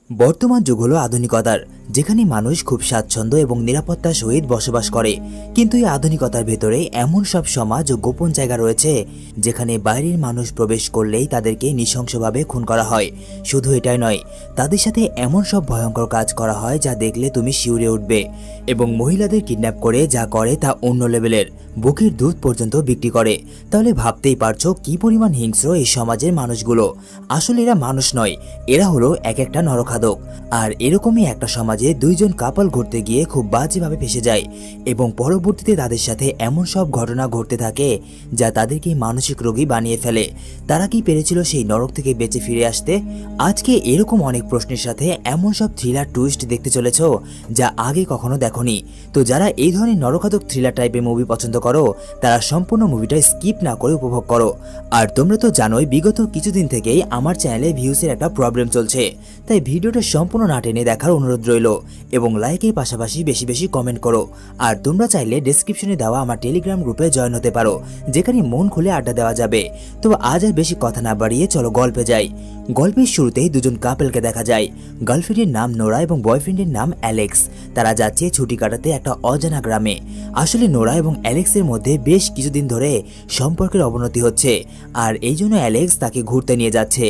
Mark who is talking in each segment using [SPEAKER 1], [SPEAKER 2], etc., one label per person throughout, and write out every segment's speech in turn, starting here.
[SPEAKER 1] বর্তমান যুগ হলো আধুনিকতার, যেখানে মানুষ খুব স্বাচ্ছন্দ্য এবং নিরাপত্তার সহিত বসবাস করে। কিন্তু এই আধুনিকতার ভেতরে এমন সব সমাজ ও গোপন জায়গা রয়েছে যেখানে বাইরের মানুষ প্রবেশ করলেই তাদেরকে নৃশংসভাবে খুন করা হয়। শুধু এটাই নয়, তাদের সাথে এমন সব ভয়ঙ্কর কাজ করা হয় যা দেখলে তুমি শিউরে উঠবে। এবং মহিলাদের কিডন্যাপ করে যা করে তা অন্য লেভেলের, বুকের দুধ পর্যন্ত বিক্রি করে। তাহলে ভাবতেই পারছো কি পরিমাণ হিংস্র এই সমাজের মানুষগুলো। আসলে এরা মানুষ নয়, এরা হলো এক একটা নরখাদক। আর এরকমই একটা সমাজে দুইজন কাপল ঘুরতে গিয়ে খুব বাজেভাবে ফেসে যায় এবং পরবর্তীতে তাদের সাথে এমন সব ঘটনা ঘটতে থাকে যা তাদেরকে মানসিক রোগী বানিয়ে ফেলে। তারা কি পেরেছিল সেই নরক থেকে বেঁচে ফিরে আসতে? আজকে এরকম অনেক প্রশ্নের সাথে এমন সব থ্রিলার টুইস্ট দেখতে চলেছ যা আগে কখনো দেখোনি। তো যারা এই ধরনের নরখাদক থ্রিলার টাইপের মুভি পছন্দ করো তারা সম্পূর্ণ মুভিটা স্কিপ না করে উপভোগ করো। আর তোমরা তো জানোই বিগত কিছুদিন থেকেই আমার চ্যানেলে ভিউসের একটা প্রবলেম চলছে, তাই ভিডিওটা সম্পূর্ণ না টেনে দেখার অনুরোধ রইল এবং লাইকের পাশাপাশি বেশি বেশি কমেন্ট করো। আর তোমরা চাইলে ডেসক্রিপশনে দেওয়া আমার টেলিগ্রাম গ্রুপে জয়েন হতে পারো, যেখানে মন খুলে আড্ডা দেওয়া যাবে। তো আজ আর বেশি কথা না বাড়িয়ে চলো গল্পে যাই। গল্পের শুরুতেই দুজন কাপলকে দেখা যায়। গার্লফ্রেন্ডের নাম নোরা এবং বয়ফ্রেন্ডের নাম অ্যালেক্স। তারা যাচ্ছে ছুটি কাটাতে একটা অজানা গ্রামে। আসলে নোরা এবং অ্যালেক্সের মধ্যে বেশ কিছুদিন ধরে সম্পর্কের অবনতি হচ্ছে, আর এই জন্য অ্যালেক্স তাকে ঘুরতে নিয়ে যাচ্ছে,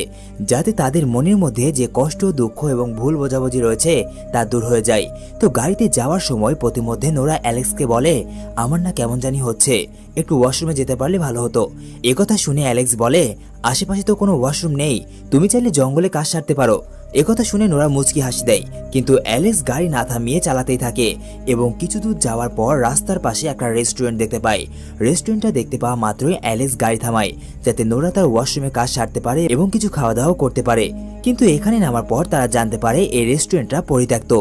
[SPEAKER 1] যাতে তাদের মনের মধ্যে যে কষ্ট, দুঃখ এবং ভুল বোঝাবুঝি রয়েছে তা দূর হয়ে যায়। তো গাড়িতে যাওয়ার সময় প্রতিমধ্যে নোরা অ্যালেক্সকে বলে, আমার না কেমন জানি হচ্ছে, একটু ওয়াশরুমে যেতে পারলে ভালো হতো। একথা শুনে অ্যালেক্স বলে, আশেপাশে তো কোনো ওয়াশরুম নেই, তুমি চাইলে জঙ্গলে কাজ সারতে পারো। একথা শুনে নোরা মুচকি হাসি দেয়, কিন্তু অ্যালেক্স গাড়ি না থামিয়ে চালাতেই থাকে এবং কিছু দূর যাওয়ার পর রাস্তার পাশে একটা রেস্টুরেন্ট দেখতে পায়। রেস্টুরেন্টটা দেখতে পাওয়া মাত্রই অ্যালেক্স গাড়ি থামায়, যাতে নোরা তার ওয়াশরুমে কাজ সারতে পারে এবং কিছু খাওয়া দাওয়া করতে পারে। কিন্তু এখানে নামার পর তারা জানতে পারে এই রেস্টুরেন্টটা পরিত্যক্ত,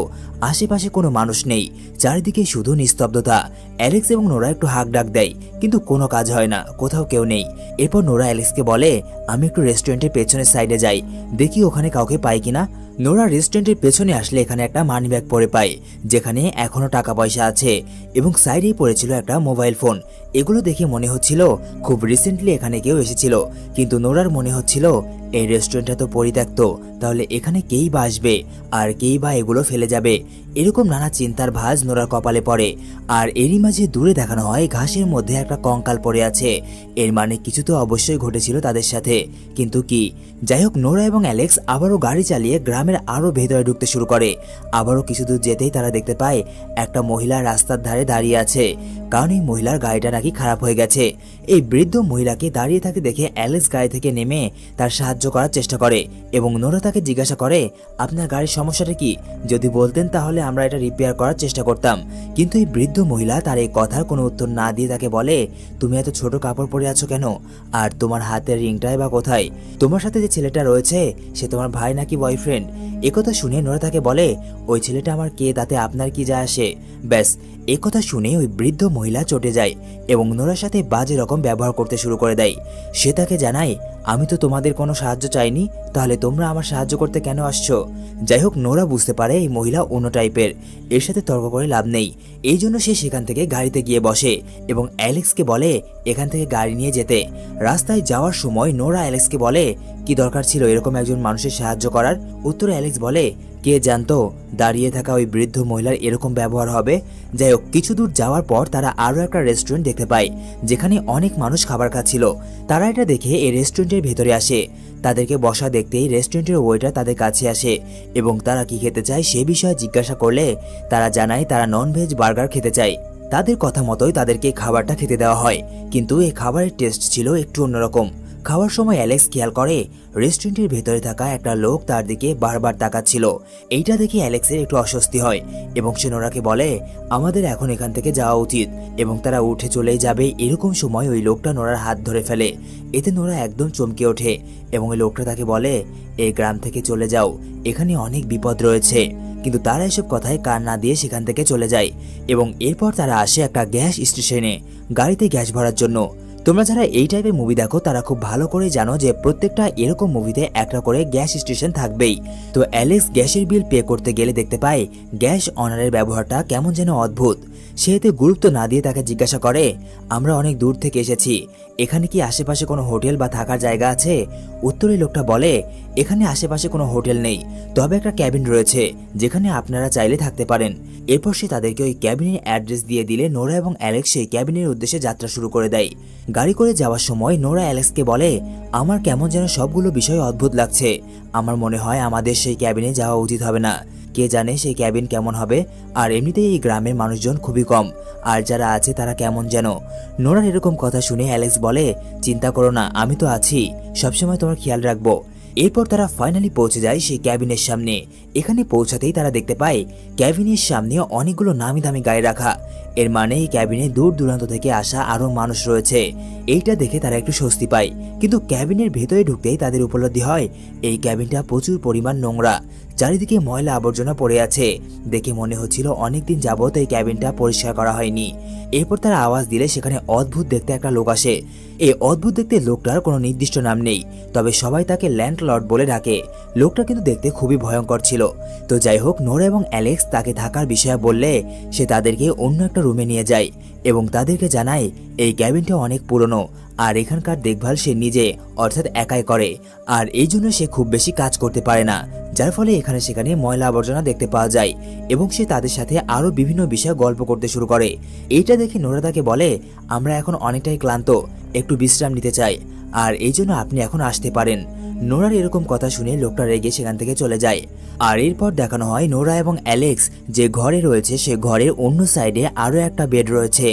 [SPEAKER 1] আশেপাশে কোনো মানুষ নেই, চারিদিকে শুধু নিস্তব্ধতা। অ্যালেক্স এবং নোরা একটু হাঁক ডাক দেয়, কিন্তু কোনো কাজ হয় না, কোথাও কেউ নেই। এরপর নোরা অ্যালেক্সকে বলে, আমি একটু রেস্টুরেন্টের পেছনের সাইডে যাই, দেখি ওখানে কাউকে পাই কিনা। নোরা রেস্টুরেন্টের পেছনে আসলে এখানে একটা মানি ব্যাগ পড়ে পায়, যেখানে এখনো টাকা পয়সা আছে এবং সাইডেই পড়েছিল একটা মোবাইল ফোন। এগুলো দেখে মনে হচ্ছিল খুব রিসেন্টলি এখানে কেউ এসেছিল, কিন্তু নোরার মনে হচ্ছিল এই রেস্টুরেন্টটা তো পরিত্যক্ত, তাহলে এখানে কেই বা আসবে আর কেই বা এগুলো ফেলে যাবে। এরকম নানা চিন্তার ভাঁজ নোরার কপালে পড়ে। আর এরই মাঝে দূরে দেখানো হয় ঘাসের মধ্যে একটা কঙ্কাল পড়ে আছে। এর মানে কিছু তো অবশ্যই ঘটেছিল তাদের সাথে, কিন্তু কি? যাই হোক, নোরা এবং অ্যালেক্স আবারও গাড়ি চালিয়ে গ্রামের আরো ভেতরে ঢুকতে শুরু করে। আবারও কিছু দূর যেতেই তারা দেখতে পায় একটা মহিলা রাস্তার ধারে দাঁড়িয়ে আছে, কারণ এই মহিলার গাড়িটা নাকি খারাপ হয়ে গেছে। এই বৃদ্ধ মহিলাকে দাঁড়িয়ে থাকতে দেখে অ্যালেক্স গাড়ি থেকে নেমে তার সাহায্য করার চেষ্টা করে এবং নোরা তাকে জিজ্ঞাসা করে, আপনার গাড়ির সমস্যাটা কি? যদি বলতেন তাহলে আমরা এটা রিপেয়ার করার চেষ্টা করতাম। কিন্তু এই বৃদ্ধ মহিলা তার এই কথার কোনো উত্তর না দিয়ে তাকে বলে, তুমি এত ছোট কাপড় পরে আছো কেন? আর তোমার হাতের রিংটাই বা কোথায়? তোমার সাথে যে ছেলেটা রয়েছে সে তোমার ভাই নাকি বয়ফ্রেন্ড? একথা শুনে নোরা তাকে বলে, ওই ছেলেটা আমার কে, তাতে আপনার কি যায় আসে? ব্যাস, একথা শুনে ওই বৃদ্ধ মহিলা চটে যায় এবং নোরার সাথে বাজে রকম ব্যবহার করতে শুরু করে দেয়। সে তাকে জানায়, আমি তো তোমাদের কোনো সাহায্য চাইনি, তাহলে তোমরা আমার সাহায্য করতে কেন আসছো? যাই হোক, নোরা বুঝতে পারে এই মহিলা অন্য টাইপের, এর সাথে তর্ক করে লাভ নেই। এই জন্য সে সেখান থেকে গাড়িতে গিয়ে বসে এবং অ্যালেক্সকে বলে এখান থেকে গাড়ি নিয়ে যেতে। রাস্তায় যাওয়ার সময় নোরা অ্যালেক্সকে বলে, কি দরকার ছিল এরকম একজন মানুষের সাহায্য করার? উত্তরে অ্যালেক্স বলে, কে জানতো দাঁড়িয়ে থাকা ওই বৃদ্ধ মহিলার এরকম ব্যবহার হবে। যাই হোক, কিছু দূর যাওয়ার পর তারা আরো একটা রেস্টুরেন্ট দেখতে পায়, যেখানে অনেক মানুষ খাবার খাচ্ছিল। তারা এটা দেখে এই রেস্টুরেন্টের ভেতরে আসে। তাদেরকে বসা দেখতেই রেস্টুরেন্টের ওয়েটার তাদের কাছে আসে এবং তারা কি খেতে চায় সে বিষয়ে জিজ্ঞাসা করলে তারা জানায় তারা ননভেজ বার্গার খেতে চায়। তাদের কথা মতোই তাদেরকে খাবারটা খেতে দেওয়া হয়, কিন্তু এই খাবারের টেস্ট ছিল একটু অন্যরকম। খাওয়ার সময় অ্যালেক্স খেয়াল করে রেস্টুরেন্টের ভেতরে থাকা একটা লোক তার দিকে বারবার তাকাচ্ছিল। এইটা দেখে অ্যালেক্সের একটু অস্বস্তি হয় এবং সে নোরাকে বলে, আমাদের এখন এখান থেকে যাওয়া উচিত। এবং তারা উঠে চলেই যাবে, এরকম সময় ওই লোকটা নোরার হাত ধরে ফেলে। এতে নোরা একদম চমকে ওঠে এবং ওই লোকটা তাকে বলে, এই গ্রাম থেকে চলে যাও, এখানে অনেক বিপদ রয়েছে। কিন্তু তারা এসব কথায় কান না দিয়ে সেখান থেকে চলে যায় এবং এরপর তারা আসে একটা গ্যাস স্টেশনে গাড়িতে গ্যাস ভরার জন্য। তোমরা যারা এই টাইপের মুভি দেখো তারা খুব ভালো করে জানো যে প্রত্যেকটা এরকম মুভিতে একটা করে গ্যাস স্টেশন থাকবেই। তো অ্যালেক্স গ্যাসের বিল পে করতে গেলে দেখতে পায় গ্যাস অনারের ব্যবহারটা কেমন যেন অদ্ভুত। সে এতে গুরুত্ব না দিয়ে তাকে জিজ্ঞাসা করে, আমরা অনেক দূর থেকে এসেছি, এখানে কি আশেপাশে কোনো হোটেল বা থাকার জায়গা আছে? উত্তরে লোকটা বলে, এখানে আশেপাশে কোনো হোটেল নেই, তবে একটা ক্যাবিন রয়েছে যেখানে আপনারা চাইলে থাকতে পারেন। এরপর সে তাদেরকে ওই ক্যাবিনের অ্যাড্রেস দিয়ে দিলে নোরা এবং অ্যালেক্স সেই ক্যাবিনের উদ্দেশ্যে যাত্রা শুরু করে দেয়। গাড়ি করে যাওয়ার সময় নোরা অ্যালেক্সকে বলে, আমার কেমন যেন সবগুলো বিষয় অদ্ভুত লাগছে, আমার মনে হয় আমাদের সেই ক্যাবিনে যাওয়া উচিত হবে না। কে জানে সেই ক্যাবিন কেমন হবে, আর এমনিতেই এই গ্রামের মানুষজন খুবই কম, আর যারা আছে তারা কেমন যেন। নোরার এরকম কথা শুনে অ্যালেক্স বলে, চিন্তা করো না, আমি তো আছি, সবসময় তোমার খেয়াল রাখবো। এরপর তারা ফাইনালি পৌঁছে যায় সেই ক্যাবিনের সামনে। এখানে পৌঁছাতেই তারা দেখতে পায় ক্যাবিনের সামনে অনেকগুলো নামি দামি গাড়ি রাখা। এর মানে এই ক্যাবিনে দূর দূরান্ত থেকে আসা আরো মানুষ রয়েছে। এইটা দেখে তারা একটু স্বস্তি পায়, কিন্তু ক্যাবিনের ভেতরে ঢুকতেই তাদের উপলব্ধি হয় এই ক্যাবিনটা প্রচুর পরিমাণ নোংরা, চারিদিকে ময়লা আবর্জনা পড়ে আছে। দেখে মনে হচ্ছিল অনেকদিন যাবত এই ক্যাবিনটা পরিষ্কার করা হয়নি। এরপর তারা আওয়াজ দিলে সেখানে অদ্ভুত দেখতে একটা লোক আসে। এই অদ্ভুত দেখতে লোকটার কোনো নির্দিষ্ট নাম নেই, তবে সবাই তাকে ল্যান্ডলর্ড বলে ডাকে। লোকটা কিন্তু দেখতে খুবই ভয়ঙ্কর ছিল। তো যাই হোক, নোরা এবং অ্যালেক্স তাকে থাকার বিষয়ে বললে সে তাদেরকে অন্য একটা রুমে নিয়ে যায় এবং তাদেরকে জানায় এই ক্যাবিনটা অনেক পুরনো, আর এখানকার দেখভাল সে নিজে অর্থাৎ একাই করে, আর এই জন্য সে খুব বেশি কাজ করতে পারে না, যার ফলে এখানে সেখানে ময়লা আবর্জনা দেখতে পাওয়া যায়। এবং সে তাদের সাথে আরো বিভিন্ন বিষয়ে গল্প করতে শুরু করে। এইটা দেখে নোরা তাকে বলে, আমরা এখন অনেকটাই ক্লান্ত, একটু বিশ্রাম নিতে চাই, আর এই জন্য আপনি এখন আসতে পারেন। নোরার এরকম কথা শুনে লোকটা রেগে সেখান থেকে চলে যায়। আর এরপর দেখানো হয় নোরা এবং অ্যালেক্স যে ঘরে রয়েছে সে ঘরের অন্য সাইডে আরো একটা বেড রয়েছে,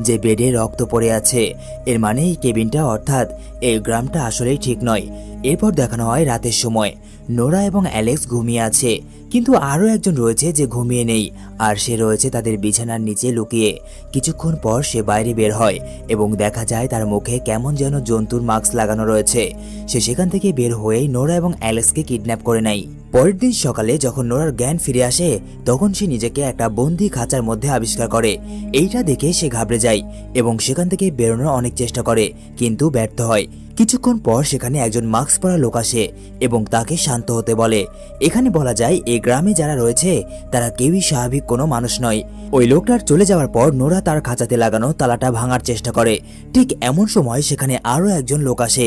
[SPEAKER 1] যে বেডে রক্ত পড়ে আছে। এর মানে এই কেবিনটা অর্থাৎ এই গ্রামটা আসলেই ঠিক নয়। এরপর দেখানো হয় রাতের সময় নোরা এবং অ্যালেক্স ঘুমিয়ে আছে, কিন্তু আরো একজন রয়েছে যে ঘুমিয়ে নেই, আর সে রয়েছে তাদের বিছানার নিচে লুকিয়ে। কিছুক্ষণ পর সে বাইরে বের হয় এবং দেখা যায় তার মুখে কেমন যেন জন্তুর মাস্ক লাগানো রয়েছে। সে সেখান থেকে বের হয়েই নোরা এবং অ্যালেক্সকে কিডন্যাপ করে নেয়। পরের দিন সকালে যখন নোরার জ্ঞান ফিরে আসে তখন সে নিজেকে একটা বন্দি খাঁচার মধ্যে আবিষ্কার করে। এইটা দেখে সে ঘাবড়ে যায় এবং সেখান থেকে বেরোনোর অনেক চেষ্টা করে, কিন্তু ব্যর্থ হয়। কিছুক্ষণ পর সেখানে একজন মাস্ক পরা লোক আসে এবং তাকে শান্ত হতে বলে। এখানে বলা যায় এই গ্রামে যারা রয়েছে তারা কেউই স্বাভাবিক কোনো মানুষ নয়। ওই লোকটার চলে যাওয়ার পর নোরা তার খাঁচাতে লাগানো তালাটা ভাঙার চেষ্টা করে। ঠিক এমন সময় সেখানে আরো একজন লোক আসে,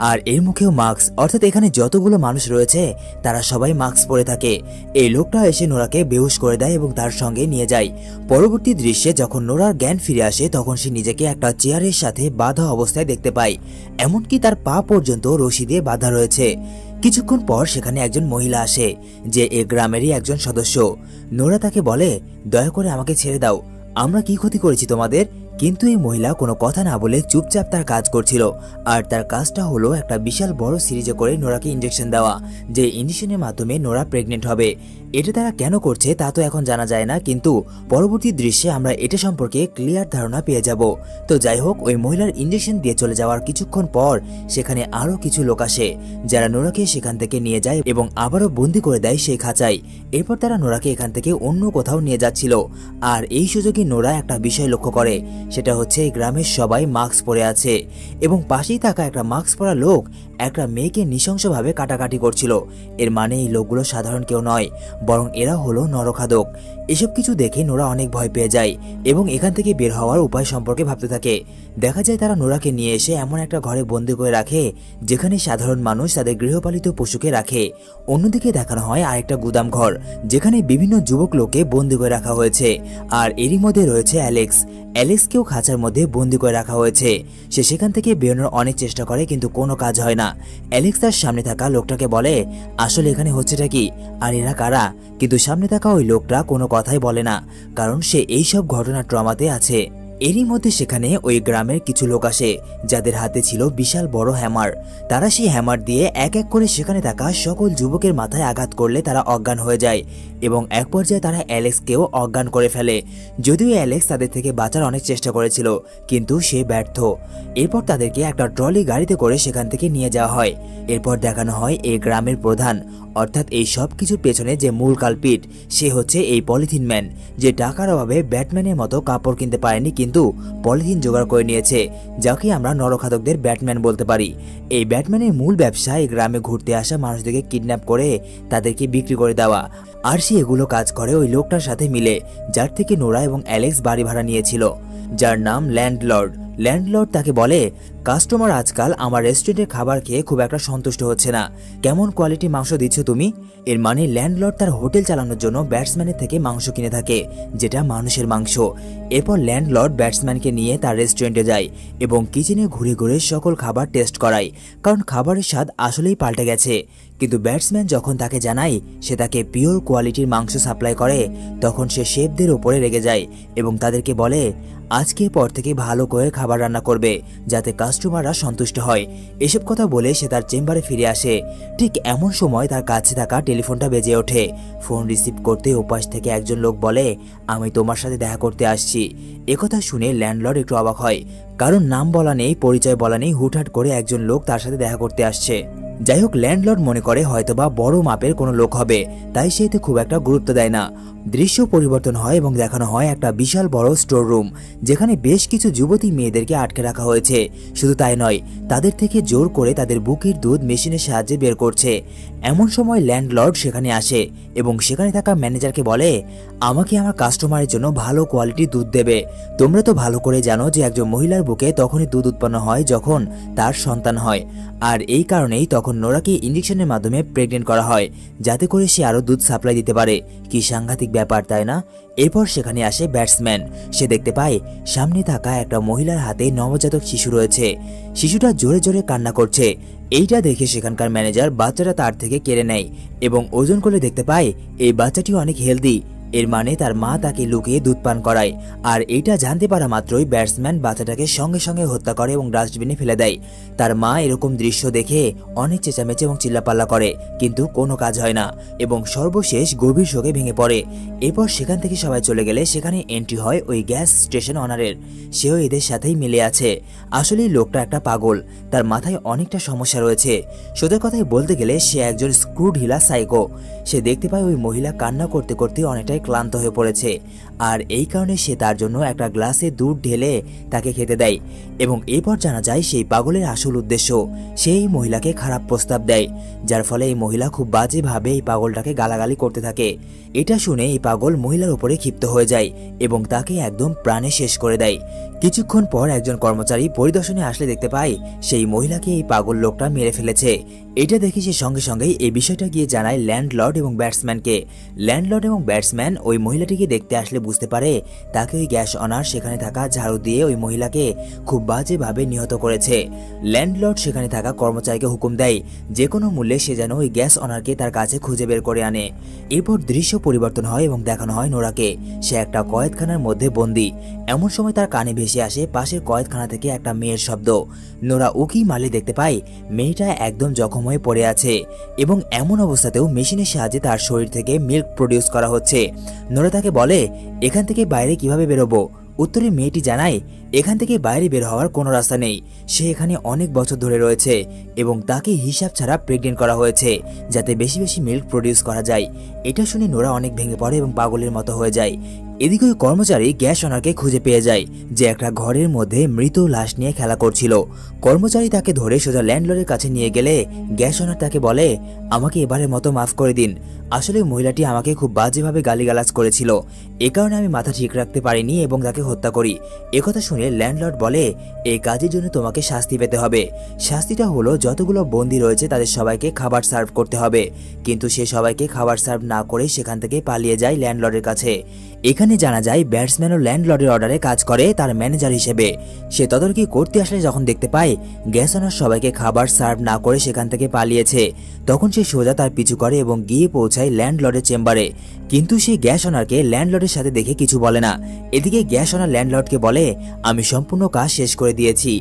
[SPEAKER 1] আর এর মুখেও মাস্ক, অর্থাৎ এখানে যতগুলো মানুষ রয়েছে তারা সবাই মাস্ক পরে থাকে। এই লোকটা এসে নোরাকে বেহুশ করে দেয় এবং তার সঙ্গে নিয়ে যায়। পরবর্তী দৃশ্যে যখন নোরার জ্ঞান ফিরে আসে তখন সে নিজেকে একটা চেয়ারের সাথে বাঁধা অবস্থায় দেখতে পায়, এমনকি তার পা পর্যন্ত রশি দিয়ে বাঁধা রয়েছে। কিছুক্ষণ পর সেখানে একজন মহিলা আসে যে এই গ্রামেরই একজন সদস্য। নোরা তাকে বলে, দয়া করে আমাকে ছেড়ে দাও, আমরা কি ক্ষতি করেছি তোমাদের? কিন্তু এই মহিলা কোনো কথা না বলে চুপচাপ তার কাজ করছিল, আর তার কাজটা হলো একটা বিশাল বড় সিরিজে করে নোরাকে ইনজেকশন দেওয়া, যে ইনজেকশনের মাধ্যমে নোরা প্রেগনেন্ট হবে। এটা তারা কেন করছে তা তো এখন জানা যায় না, কিন্তু পরবর্তী দৃশ্যে আমরা এটা সম্পর্কে ক্লিয়ার ধারণা পেয়ে যাব। তো যাই হোক, ওই মহিলার ইনজেকশন দিয়ে চলে যাওয়ার কিছুক্ষণ পর সেখানে আরো কিছু লোক আসে যারা নোরাকে সেখান থেকে নিয়ে যায় এবং আবারও বন্দি করে দেয় সেই খাঁচায়। এরপর তারা নোরাকে এখান থেকে অন্য কোথাও নিয়ে যাচ্ছিল, আর এই সুযোগে নোরা একটা বিষয় লক্ষ্য করে, সেটা হচ্ছে এই গ্রামের সবাই মাস্ক পরে আছে এবং পাশেই থাকা একটা মাস্ক পরা লোক একটা মেয়েকে নৃশংসভাবে কাটাকাটি করছিল। এর মানে এই লোকগুলো সাধারণ কেউ নয়, বরং এরা হলো নরখাদক। এসব কিছু দেখে নোরা অনেক ভয় পেয়ে যায় এবং এখান থেকে বের হওয়ার উপায় সম্পর্কে ভাবতে থাকে। দেখা যায় তারা নোরাকে নিয়ে এসে এমন একটা ঘরে বন্দি করে রাখে যেখানে সাধারণ মানুষ তাদের গৃহপালিত পশুকে রাখে। অন্যদিকে দেখানো হয় আরেকটা গুদাম ঘর যেখানে বিভিন্ন যুবক লোককে বন্দি করে রাখা হয়েছে, আর এরই মধ্যে রয়েছে অ্যালেক্সকেও খাঁচার মধ্যে বন্দি করে রাখা হয়েছে। সে সেখান থেকে বেরোনোর অনেক চেষ্টা করে কিন্তু কোনো কাজ হয় না। অ্যালেক্স তার সামনে থাকা লোকটাকে বলে, আসলে এখানে হচ্ছেটা কি আর এরা কারা? কিন্তু সামনে থাকা ওই লোকটা কোনো কথাই বলে না, কারণ সে এইসব ঘটনার ট্রমাতে আছে। এরই মধ্যে সেখানে ওই গ্রামের কিছু লোক আসে যাদের হাতে ছিল বিশাল বড় হ্যামার। তারা সেই হ্যামার দিয়ে এক এক করে সেখানে থাকা সকল যুবকের মাথায় আঘাত করলে তারা অজ্ঞান হয়ে যায় এবং এক পর্যায়ে তারা অ্যালেক্সকেও অজ্ঞান করে ফেলে। যদিও অ্যালেক্স তাদের থেকে বাঁচার অনেক চেষ্টা করেছিল, কিন্তু সে ব্যর্থ। এরপর তাদেরকে একটা ট্রলি গাড়িতে করে সেখান থেকে নিয়ে যাওয়া হয়। এরপর দেখানো হয় এই গ্রামের প্রধান অর্থাৎ এই সব কিছুর পেছনে যে মূল কালপিট সে হচ্ছে এই পলিথিন ম্যান, যে টাকার অভাবে ব্যাটম্যানের মতো কাপড় কিনতে পারেনি কিন্তু পলিথিন জোগাড় করে নিয়েছে, যাকে আমরা নরখাদকদের ব্যাটম্যান বলতে পারি। এই ব্যাটম্যানের মূল ব্যবসা এই গ্রামে ঘুরতে আসা মানুষদেরকে কিডন্যাপ করে তাদেরকে বিক্রি করে দেওয়া। আর সে এগুলো কাজ করে ওই লোকটার সাথে মিলে, যার থেকে নোরা এবং অ্যালেক্স বাড়ি ভাড়া নিয়েছিল, যার নাম ল্যান্ডলর্ড। ল্যান্ডলর্ড তাকে বলে, কাস্টমার আজকাল আমার রেস্টুরেন্টের খাবার খেয়ে খুব একটা সন্তুষ্ট হচ্ছে না, কেমন কোয়ালিটি মাংস দিচ্ছ তুমি। এর মানে ল্যান্ডলর্ড তার হোটেল চালানোর জন্য ব্যাটসম্যানের থেকে মাংস কিনে থাকে, যেটা মানুষের মাংস। এরপর ল্যান্ডলর্ড ব্যাটসম্যানকে নিয়ে তার রেস্টুরেন্টে যায় এবং কিচেনে ঘুরে ঘুরে সকল খাবার টেস্ট করায়, কারণ খাবারের স্বাদ আসলেই পাল্টে গেছে। কিন্তু ব্যাটসম্যান যখন তাকে জানায় সে তাকে পিওর কোয়ালিটির মাংস সাপ্লাই করে, তখন সে শেফদের ওপরে রেগে যায় এবং তাদেরকে বলে আজকের পর থেকে ভালো করে খাবার রান্না করবে যাতে কাস্টমাররা সন্তুষ্ট হয়। এসব কথা বলে সে তার চেম্বারে ফিরে আসে। ঠিক এমন সময় তার কাছে থাকা টেলিফোনটা বেজে ওঠে। ফোন রিসিভ করতে ওপাশ থেকে একজন লোক বলে, আমি তোমার সাথে দেখা করতে আসছি। একথা শুনে ল্যান্ডলর্ড একটু অবাক হয়, কারণ নাম বলা নেই, পরিচয় বলা নেই, হুটহাট করে একজন লোক তার সাথে দেখা করতে আসছে। যাই হোক, ল্যান্ডলর্ড মনে করে হয়তোবা বড় মাপের কোনো লোক হবে, তাই সে এতে খুব একটা গুরুত্ব দেয় না। দৃশ্য পরিবর্তন হয় এবং দেখানো হয় একটা বিশাল বড় স্টোর রুম, যেখানে বেশ কিছু যুবতী মেয়েদেরকে আটকে রাখা হয়েছে। শুধু তাই নয়, তাদের থেকে জোর করে তাদের বুকের দুধ মেশিনের সাহায্যে বের করছে। এমন সময় ল্যান্ডলর্ড সেখানে আসে এবং সেখানে থাকা ম্যানেজারকে বলে, আমাকে আমার কাস্টমারের জন্য ভালো কোয়ালিটির দুধ দেবে। তোমরা তো ভালো করে জানো যে একজন মহিলার বুকে তখনই দুধ উৎপন্ন হয় যখন তার সন্তান হয়, আর এই কারণেই তখন নোরাকে ইঞ্জেকশনের মাধ্যমে প্রেগনেন্ট করা হয়, যাতে করে সে আরো দুধ সাপ্লাই দিতে পারে। কি সাংঘাতিক ব্যাপার, তাই না? এরপর সেখানে আসে ব্যাটসম্যান। সে দেখতে পায় সামনে থাকা একটা মহিলার হাতে নবজাতক শিশু রয়েছে। শিশুটা জোরে জোরে কান্না করছে। এইটা দেখে সেখানকার ম্যানেজার বাচ্চাটা তার থেকে কেড়ে নেয় এবং ওজন করে দেখতে পায় এই বাচ্চাটি অনেক হেলদি। এর মানে তার মা তাকে লুকিয়ে দুধ পান করায়। আর এইটা জানতে পারা মাত্রই ব্যাটসম্যান বাচ্চাটাকে সঙ্গে সঙ্গে হত্যা করে এবং ডাস্টবিনে ফেলে দেয়। তার মা এরকম দৃশ্য দেখে অনেক চেঁচামেচি এবং চিল্লাপাল্লা করে, কিন্তু কোনো কাজ হয় না এবং সর্বশেষ গভীর শোকে ভেঙে পড়ে। এরপর সেখান থেকে সবাই চলে গেলে সেখানে এন্ট্রি হয় ওই গ্যাস স্টেশন অনারের। সেও এদের সাথেই মিলে আছে। আসলেই লোকটা একটা পাগল, তার মাথায় অনেকটা সমস্যা রয়েছে। সোজা কথায় বলতে গেলে সে একজন স্ক্রু ঢিলা সাইকো। সে দেখতে পায় ওই মহিলা কান্না করতে করতে অনেকটাই ক্লান্ত হয়ে পড়েছে, আর এই কারণে সে তার জন্য একটা গ্লাসে দুধ ঢেলে তাকে খেতে দেয়। এবং এরপর জানা যায় সেই পাগলের আসল উদ্দেশ্য, সেই মহিলাকে খারাপ প্রস্তাব দেয়, যার ফলে এই মহিলা খুব বাজেভাবে এই পাগলটাকে গালাগালি করতে থাকে। এটা শুনে এই পাগল মহিলার উপরে ক্ষিপ্ত হয়ে যায় এবং তাকে একদম প্রাণে শেষ করে দেয়। কিছুক্ষণ পর একজন কর্মচারী পরিদর্শনে আসলে দেখতে পায় সেই মহিলাকে এই পাগল লোকটা মেরে ফেলেছে। এটা দেখে সে সঙ্গে সঙ্গেই এই বিষয়টা গিয়ে জানায় ল্যান্ডলর্ড এবং ব্যাটসম্যানকে। ল্যান্ডলর্ড এবং ব্যাটসম্যান ওই মহিলাটিকে দেখতে আসলে বুঝতে পারে তাকে ওই গ্যাস অনার সেখানে থাকা ঝাড়ু দিয়ে ওই মহিলাকে খুব বাজেভাবে নিহত করেছে। ল্যান্ডলর্ড সেখানে থাকা কর্মচারীকে হুকুম দেয় যে কোনো মূল্যে সে যেন ওই গ্যাস অনারকে তার কাছে খুঁজে বের করে আনে। এরপর দৃশ্য পরিবর্তন হয় এবং দেখানো হয় নোরাকে। সে একটা কয়েদখানার মধ্যে বন্দী। এমন সময় তার কানে ভেসে আসে পাশের কয়েদখানা থেকে একটা মেয়ের শব্দ। নোরা উকি মারলে দেখতে পায় মেয়েটা একদম জখম হয়ে পড়ে আছে এবং এমন অবস্থাতেও মেশিনের সাহায্যে তার শরীর থেকে মিল্ক প্রডিউস করা হচ্ছে। নোরা তাকে বলে, এখান থেকে বাইরে কিভাবে বেরোবো? উত্তরে মেয়েটি জানায়, এখান থেকে বাইরে বের হওয়ার কোনো রাস্তা নেই। সে এখানে অনেক বছর ধরে রয়েছে এবং তাকে হিসাব ছাড়া প্রেগনেন্ট করা হয়েছে যাতে বেশি বেশি মিল্ক প্রডিউস করা যায়। এটা শুনে নোরা অনেক ভেঙে পড়ে এবং পাগলের মতো হয়ে যায়। এদিকে ওই কর্মচারী গ্যাস অনারকে খুঁজে পেয়ে যায়, যে একটা ঘরের মধ্যে মৃত লাশ নিয়ে খেলা করছিল। কর্মচারী তাকে ধরে সোজা ল্যান্ডলর্ডের কাছে নিয়ে গেলে গ্যাস অনার তাকে বলে, আমাকে এবারের মতো মাফ করে দিন। আসলে মহিলাটি আমাকে খুব বাজেভাবে গালিগালাজ করেছিল, এ কারণে আমি মাথা ঠিক রাখতে পারিনি এবং তাকে হত্যা করি। একথা শুনে ল্যান্ডলর্ড বলে, এই কাজের জন্য তোমাকে শাস্তি পেতে হবে। শাস্তিটা হলো যতগুলো বন্দী রয়েছে তাদের সবাইকে খাবার সার্ভ করতে হবে। কিন্তু সে সবাইকে খাবার সার্ভ না করে সেখান থেকে পালিয়ে যায় ল্যান্ডলর্ডের কাছে। এখানে জানা যায় ব্যাটসম্যানও ল্যান্ডলর্ডের অর্ডারে কাজ করে তার ম্যানেজার হিসেবে। সে তদারকি করতে আসলে যখন দেখতে পায় গ্যাস অনার সবাইকে খাবার সার্ভ না করে সেখান থেকে পালিয়েছে, তখন সে সোজা তার পিছু করে এবং গিয়ে পৌঁছায় ল্যান্ডলর্ডের চেম্বারে। কিন্তু সেই গ্যাস ওনারকে ল্যান্ডলর্ডের সাথে দেখে কিছু বলে না। এদিকে গ্যাস ওনার ল্যান্ডলর্ডকে বলে আমি সম্পূর্ণ কাজ শেষ করে দিয়েছি,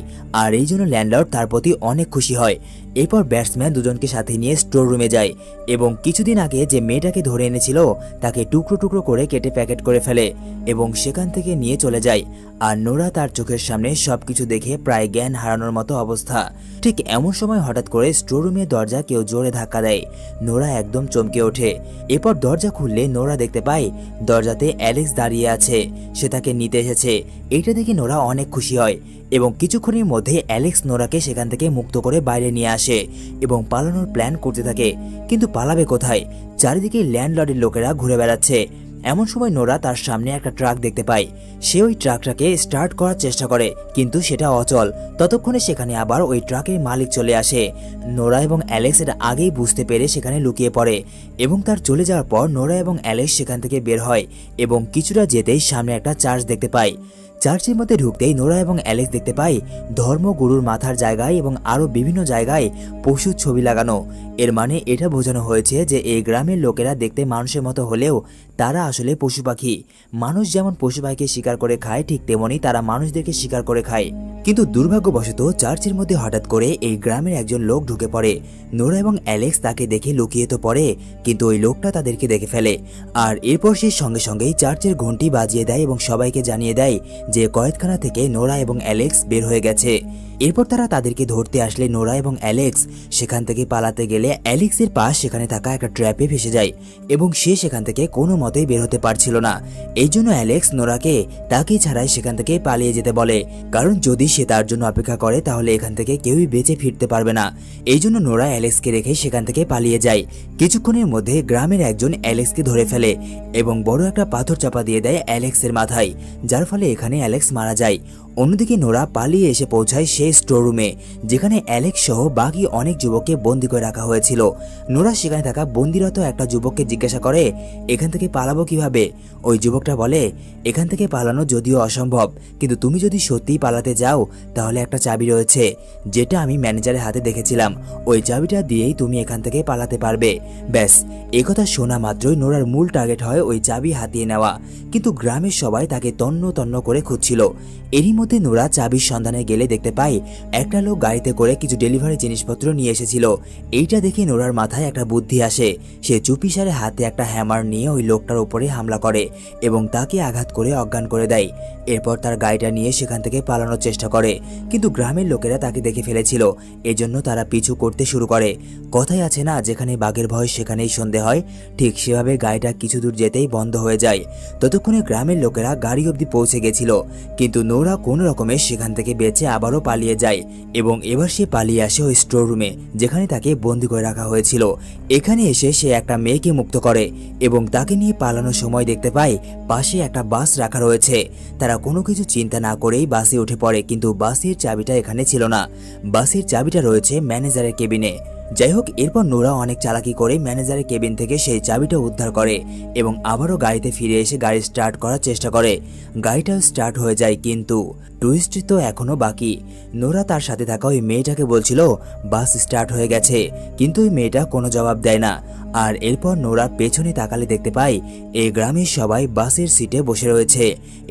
[SPEAKER 1] আর এই জন্য ল্যান্ডলর্ড তার প্রতি অনেক খুশি হয়। এরপর ব্যাটসম্যান দুজনকে সাথে নিয়ে স্টোর রুমে যায় এবং কিছুদিন আগে যে মেয়েটাকে ধরে এনেছিল তাকে টুকরো টুকরো করে কেটে প্যাকেট করে ফেলে এবং সেখান থেকে নিয়ে চলে যায়। আর নোরা তার চোখের সামনে সবকিছু দেখে প্রায় জ্ঞান হারানোর মতো অবস্থা। ঠিক এমন সময় হঠাৎ করে স্টোর রুমের দরজা কেউ জোরে ধাক্কা দেয়। নোরা একদম চমকে ওঠে। এরপর দরজা খুললে নোরা দেখতে পায় দরজাতে অ্যালেক্স দাঁড়িয়ে আছে, সে তাকে নিতে এসেছে। এইটা দেখে নোরা অনেক খুশি হয় এবং কিছুক্ষণের মধ্যে অ্যালেক্স নোরাকে সেখান থেকে মুক্ত করে বাইরে নিয়ে আসে এবং পালানোর প্ল্যান করতে থাকে। কিন্তু পালাবে কোথায়? চারিদিকে ল্যান্ডলর্ডের লোকেরা ঘুরে বেড়াচ্ছে। এমন সময় নোরা তার সামনে একটা ট্রাক দেখতে পায়। সে ওই ট্রাকটাকে স্টার্ট করার চেষ্টা করে কিন্তু সেটা অচল। ততক্ষণে সেখানে আবার ওই ট্রাকের মালিক চলে আসে। নোরা এবং অ্যালেক্স এটা আগেই বুঝতে পেরে সেখানে লুকিয়ে পড়ে এবং তার চলে যাওয়ার পর নোরা এবং অ্যালেক্স সেখান থেকে বের হয় এবং কিছুটা যেতেই সামনে একটা চার্চ দেখতে পায়। চার্চের মধ্যে ঢুকতেই নোরা এবং অ্যালেক্স দেখতে পায় ধর্মগুরুর মাথার জায়গায় এবং আরও বিভিন্ন জায়গায় পশুর ছবি লাগানো। এর মানে এটা বোঝানো হয়েছে যে এই গ্রামের লোকেরা দেখতে মানুষের মতো হলেও তারা আসলে পশু পাখি। মানুষ যেমন পশু পাখিকে শিকার করে খায়, ঠিক তেমনি তারা মানুষদেরকে শিকার করে খায়। কিন্তু দুর্ভাগ্যবশত চার্চের মধ্যে হঠাৎ করে এই গ্রামের একজন লোক ঢুকে পড়ে। নোরা এবং অ্যালেক্স তাকে দেখে লুকিয়ে তো পড়ে, কিন্তু ওই লোকটা তাদেরকে দেখে ফেলে। আর এরপর সে সঙ্গে সঙ্গেই চার্চের ঘন্টি বাজিয়ে দেয় এবং সবাইকে জানিয়ে দেয় যে কয়েদখানা থেকে নোরা এবং অ্যালেক্স বের হয়ে গেছে। এরপর তারা তাদেরকে ধরতে আসলে নোরা এবং অ্যালেক্স সেখান থেকে পালাতে গেলে অ্যালেক্সের পাশ সেখানে থাকা একটা ট্র্যাপে ফেসে যায় এবং সে সেখান থেকে কোনো মতেই বের হতে পারছিল না। এই জন্য অ্যালেক্স নোরাকে তাকে ছাড়াই সেখান থেকে পালিয়ে যেতে বলে, কারণ যদি সে তার জন্য অপেক্ষা করে তাহলে এখান থেকে কেউই বেঁচে ফিরতে পারবে না। এই জন্য নোরা অ্যালেক্সকে রেখে সেখান থেকে পালিয়ে যায়। কিছুক্ষণের মধ্যে গ্রামের একজন অ্যালেক্সকে ধরে ফেলে এবং বড় একটা পাথর চাপা দিয়ে দেয় অ্যালেক্সের মাথায়, যার ফলে এখানে অ্যালেক্স মারা যায়। অন্যদিকে নোরা পালিয়ে এসে পৌঁছায় সেই স্টোর রুমে যেখানে অ্যালেক্স সহ বাকি অনেক যুবককে বন্দী করে রাখা হয়েছিল। নোরা সেখানে থাকা বন্দিরত একটা যুবককে জিজ্ঞাসা করে এখান থেকে পালাবো কিভাবে। ওই যুবকটা বলে এখান থেকে পালানো যদিও অসম্ভব, কিন্তু তুমি যদি সত্যিই পালাতে যাও তাহলে একটা চাবি রয়েছে যেটা আমি ম্যানেজারের হাতে দেখেছিলাম, ওই চাবিটা দিয়েই তুমি এখান থেকে পালাতে পারবে। ব্যাস, একথা শোনা মাত্রই নোরার মূল টার্গেট হয় ওই চাবি হাতিয়ে নেওয়া। কিন্তু গ্রামের সবাই তাকে তন্ন তন্ন করে খুঁজছিল। এরই মধ্যে নোরা চাবির সন্ধানে গেলে দেখতে পাই একটা লোক গাড়িতে করে কিছু ডেলিভারি জিনিসপত্র নিয়ে এসেছিল। এইটা দেখে নোরার মাথায় একটা বুদ্ধি আসে। সে চুপিসারে হাতে একটা হ্যামার নিয়ে ওই লোকটার উপরে হামলা করে এবং তাকে আঘাত করে অজ্ঞান করে দেয়। এরপর তার গাড়িটা নিয়ে সেখান থেকে পালানোর চেষ্টা করে, কিন্তু গ্রামের লোকেরা তাকে দেখে ফেলেছিল। এজন্য তারা পিছু করতে শুরু করে। কথাই আছে না, যেখানে বাঘের ভয় সেখানেই সন্ধে হয়, ঠিক সেভাবে গাড়িটা কিছু দূর যেতেই বন্ধ হয়ে যায়। ততক্ষণে গ্রামের লোকেরা গাড়ি অবধি পৌঁছে গেছিল, কিন্তু নোরা কোনো রকমে সেখান থেকে বেঁচে আবারও পালিয়ে যায় এবং এবার সে পালিয়ে আসে ওই স্টোর রুমে যেখানে তাকে বন্দি করে রাখা হয়েছিল। এখানে এসে সে একটা মেয়েকে মুক্ত করে এবং তাকে নিয়ে পালানোর সময় দেখতে পায় পাশে একটা বাস রাখা রয়েছে। তারা কোনো কিছু চিন্তা না করেই বাসে উঠে পড়ে, কিন্তু বাসের চাবিটা এখানে ছিল না। বাসের চাবিটা রয়েছে ম্যানেজারের কেবিনে। যাই হোক, এরপর নোরা অনেক চালাকি করে ম্যানেজারের কেবিন থেকে সেই চাবিটা উদ্ধার করে এবং আবারও গাড়িতে ফিরে এসে গাড়ি স্টার্ট করার চেষ্টা করে। গাড়িটাও স্টার্ট হয়ে যায়, কিন্তু টুইস্ট তো এখনো বাকি। নোরা তার সাথে থাকা ওই মেয়েটাকে বলছিল বাস স্টার্ট হয়ে গেছে, কিন্তু ওই মেয়েটা কোনো জবাব দেয় না। আর এরপর নোরা পেছনে তাকালে দেখতে পাই এই গ্রামের সবাই বাসের সিটে বসে রয়েছে।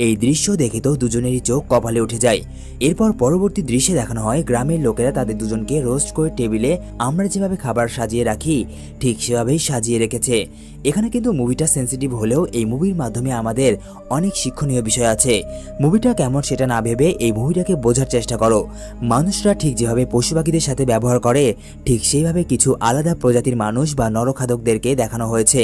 [SPEAKER 1] এই দৃশ্য দেখে তো দুজনেরই চোখ কপালে উঠে যায়। এরপর পরবর্তী দৃশ্যে দেখানো হয় গ্রামের লোকেরা তাদের দুজনকে রোস্ট করে টেবিলে আমরা যেভাবে খাবার সাজিয়ে রাখি ঠিক সেভাবেই সাজিয়ে রেখেছে। এখানে কিন্তু মুভিটা সেন্সিটিভ হলেও এই মুভির মাধ্যমে আমাদের অনেক শিক্ষণীয় বিষয় আছে। মুভিটা কেমন সেটা না ভেবে এই মুভিটাকে বোঝার চেষ্টা করো। মানুষরা ঠিক যেভাবে পশু পাখিদের সাথে ব্যবহার করে ঠিক সেইভাবে কিছু আলাদা প্রজাতির মানুষ বা নরখাদকদেরকে দেখানো হয়েছে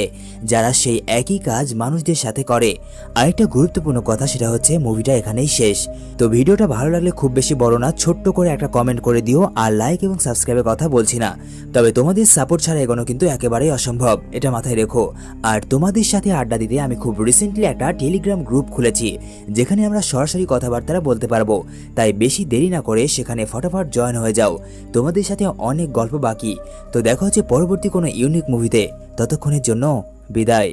[SPEAKER 1] যারা সেই একই কাজ মানুষদের সাথে করে। আরেকটা গুরুত্বপূর্ণ কথা সেটা হচ্ছে মুভিটা এখানেই শেষ। তো ভিডিওটা ভালো লাগলে খুব বেশি বড় না, ছোট্ট করে একটা কমেন্ট করে দিও। আর লাইক এবং সাবস্ক্রাইবের কথা বলছি না, তবে তোমাদের সাপোর্ট ছাড়া এগোনো কিন্তু একেবারেই অসম্ভব, এটা মাথায় রেখো। আর তোমাদের সাথে আড্ডা দিতে আমি খুব রিসেন্টলি একটা টেলিগ্রাম গ্রুপ খুলেছি যেখানে আমরা সরাসরি কথাবার্তা বলতে পারবো। তাই বেশি দেরি না করে সেখানে ফটাফট জয়েন হয়ে যাও, তোমাদের সাথে অনেক গল্প বাকি। তো দেখা হচ্ছে পরবর্তী কোনো ইউনিক মুভিতে, ততক্ষণের জন্য বিদায়।